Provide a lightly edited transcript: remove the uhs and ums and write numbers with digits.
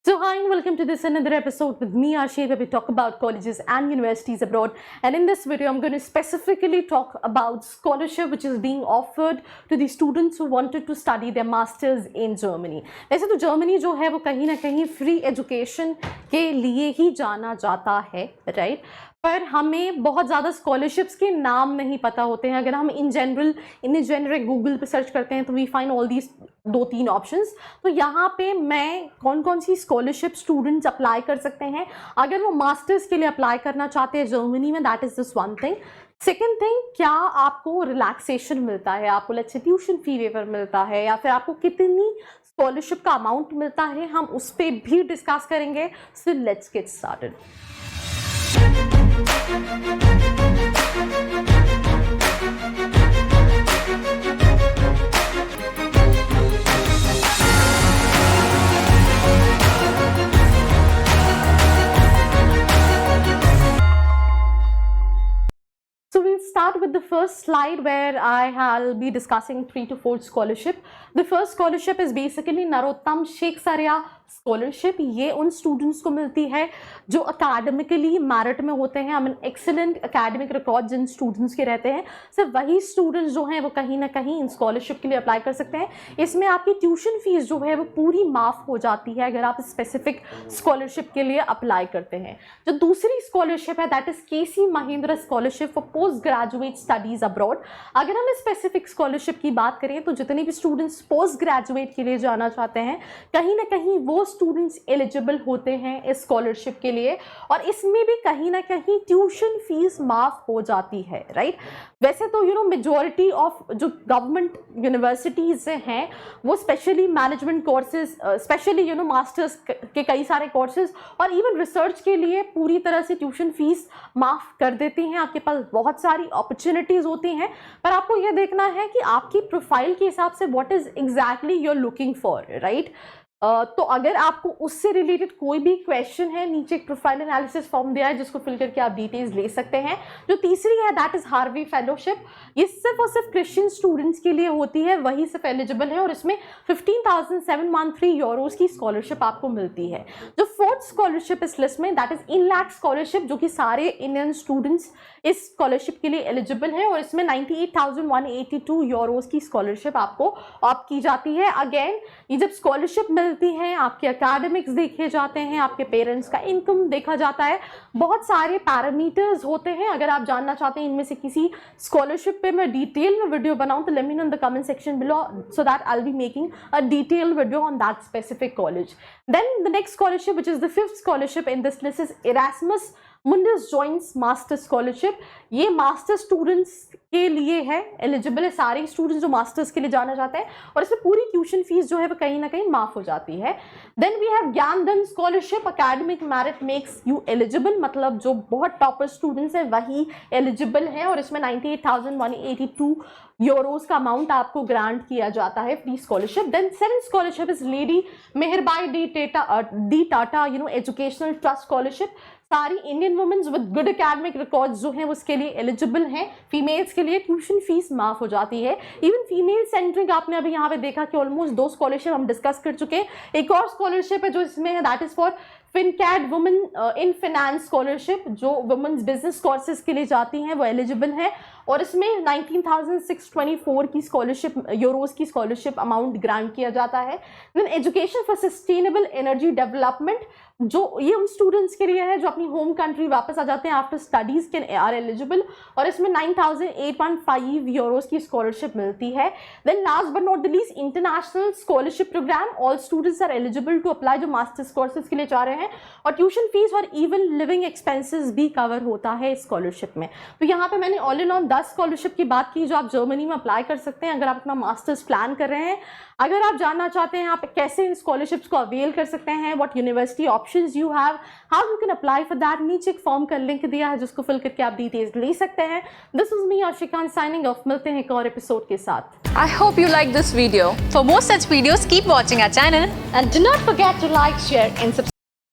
So hi and welcome to this another episode with me Ashi, where we talk about colleges and universities abroad. And in this video I'm going to specifically talk about scholarship which is being offered to the students who wanted to study their masters in Germany. वैसे तो Germany जो है वो कहीं ना कहीं free education के लिए ही जाना जाता है, राइट? पर हमें बहुत ज़्यादा स्कॉलरशिप्स के नाम नहीं पता होते हैं. अगर हम इन जनरल गूगल पे सर्च करते हैं तो we find all these 2-3 options. तो यहाँ पे मैं कौन से स्कॉलरशिप स्टूडेंट्स अप्लाई कर सकते हैं अगर वो मास्टर्स के लिए अप्लाई करना चाहते हैं जर्मनी में, that is this one thing. Second thing, क्या आपको रिलैक्सेशन मिलता है, आपको let's say tuition fee waiver मिलता है, या फिर आपको कितनी स्कॉलरशिप का अमाउंट मिलता है, हम उस पर भी डिस्कस करेंगे. So let's get started. So we'll start with the first slide where I'll be discussing 3 to 4 scholarship. The first scholarship is basically Narottam Sheikh-Saria scholarship. ये उन स्टूडेंट्स को मिलती है जो अकेडमिकली मेरिट में होते हैं. I mean excellent academic record जिन स्टूडेंट्स के रहते हैं, सिर्फ वही स्टूडेंट्स जो हैं वो कहीं ना कहीं इन स्कॉलरशिप के लिए अप्लाई कर सकते हैं. इसमें आपकी ट्यूशन फीस जो है वो पूरी माफ़ हो जाती है अगर आप स्पेसिफिक स्कॉलरशिप के लिए अप्लाई करते हैं. जो दूसरी स्कॉलरशिप है that is KC Mahindra scholarship for post graduate studies abroad. अगर हम स्पेसिफिक स्कॉलरशिप की बात करें तो जितने भी स्टूडेंट्स पोस्ट ग्रेजुएट के लिए जाना चाहते हैं, कहीं ना कहीं वो स्टूडेंट्स एलिजिबल होते हैं इस स्कॉलरशिप के लिए, और इसमें भी कहीं ना कहीं ट्यूशन फीस माफ हो जाती है, राइट? वैसे तो मेजॉरिटी ऑफ जो गवर्नमेंट यूनिवर्सिटीज हैं वो specially management courses, specially masters के कई सारे कोर्सेज और इवन रिसर्च के लिए पूरी तरह से ट्यूशन फीस माफ कर देती हैं. आपके पास बहुत सारी अपॉर्चुनिटीज होती हैं, पर आपको यह देखना है कि आपकी प्रोफाइल के हिसाब से what is exactly you are looking for, right? तो अगर आपको उससे रिलेटेड कोई भी क्वेश्चन है, नीचे एक प्रोफाइल एनालिसिस फॉर्म दिया है जिसको फिल करके आप डिटेल्स ले सकते हैं. जो तीसरी है दैट इज हार्वी फेलोशिप. ये सिर्फ और सिर्फ क्रिश्चियन स्टूडेंट्स के लिए होती है, वही सिर्फ एलिजिबल है, और इसमें 15,713 यूरोज की स्कॉलरशिप आपको मिलती है. जो फोर्थ स्कॉलरशिप इस लिस्ट में दैट इज इनलैक स्कॉलरशिप, जो कि सारे इंडियन स्टूडेंट्स इस स्कॉलरशिप के लिए एलिजिबल है, और इसमें 98,182 यूरोज की स्कॉलरशिप आपको ऑप्ट की जाती है. अगेन ये जब स्कॉलरशिप मिलती है, आपके एकेडमिक्स देखे जाते हैं, आपके पेरेंट्स का इनकम देखा जाता है, बहुत सारे पैरामीटर्स होते हैं. अगर आप जानना चाहते हैं इनमें से किसी स्कॉलरशिप पे मैं डिटेल में वीडियो बनाऊं तो let me know in the comment section below, so that I will be making a detailed video on that specific college. Then the next scholarship which is the fifth scholarship in this list is Erasmus Mundus joints master scholarship. ये master students के लिए है, eligible है सारे students जो masters के लिए जाना चाहते हैं, और इसमें पूरी ट्यूशन फीस जो है वो कहीं ना कहीं माफ हो जाती है. Then we have Gyandhan scholarship. Academic merit makes you eligible, मतलब जो बहुत टॉपर स्टूडेंट्स हैं वही एलिजिबल हैं, और इसमें 98,182 यूरोज का अमाउंट आपको ग्रांट किया जाता है free scholarship. Then seventh scholarship is lady Meherbai D Tata educational trust scholarship. सारी Indian womens with good academic records जो हैं उसके लिए एलिजिबल हैं. फीमेल्स के लिए ट्यूशन फीस माफ हो जाती है. इवन फीमेल सेंट्रिक आपने अभी यहाँ पे देखा कि ऑलमोस्ट 2 स्कॉलरशिप हम डिस्कस कर चुके हैं. एक और स्कॉलरशिप है जो इसमें है that is for FinCAD women in finance scholarship, जो वुमेन्स बिजनेस कोर्सेज के लिए जाती हैं वो एलिजिबल हैं, और इसमें 19,624 की स्कॉलरशिप यूरोज की स्कॉलरशिप अमाउंट ग्रांट किया जाता है. Then education for sustainable energy development, जो ये उन स्टूडेंट्स के लिए है जो अपनी होम कंट्री वापस आ जाते हैं after studies can are eligible, और इसमें 9,815 यूरोज की स्कॉलरशिप मिलती है. Then last but not the least international scholarship program. All students are eligible to apply जो मास्टर्स कोर्सेज के लिए जा रहे हैं, और ट्यूशन फीस और इवन लिविंग एक्सपेंसेस भी कवर होता है स्कॉलरशिप में. तो यहाँ पे मैंने ऑल इन ऑल 10 स्कॉलरशिप की बात की जो आप जर्मनी में अप्लाई कर सकते हैं अगर आप अपना मास्टर्स प्लान कर रहे हैं. अगर आप जानना चाहते हैं आप कैसे इन स्कॉलरशिप्स को अवेल कर सकते हैं, what university options you have, how you can apply for that, नीचे एक फॉर्म का लिंक दिया है जिसको फिल करके आप डिटेल्स ले सकते हैं. This is me Ashika signing off. मिलते हैं एक और एपिसोड के साथ. I hope you like this video. For more such videos, keep watching our channel And do not forget to like, share and subscribe.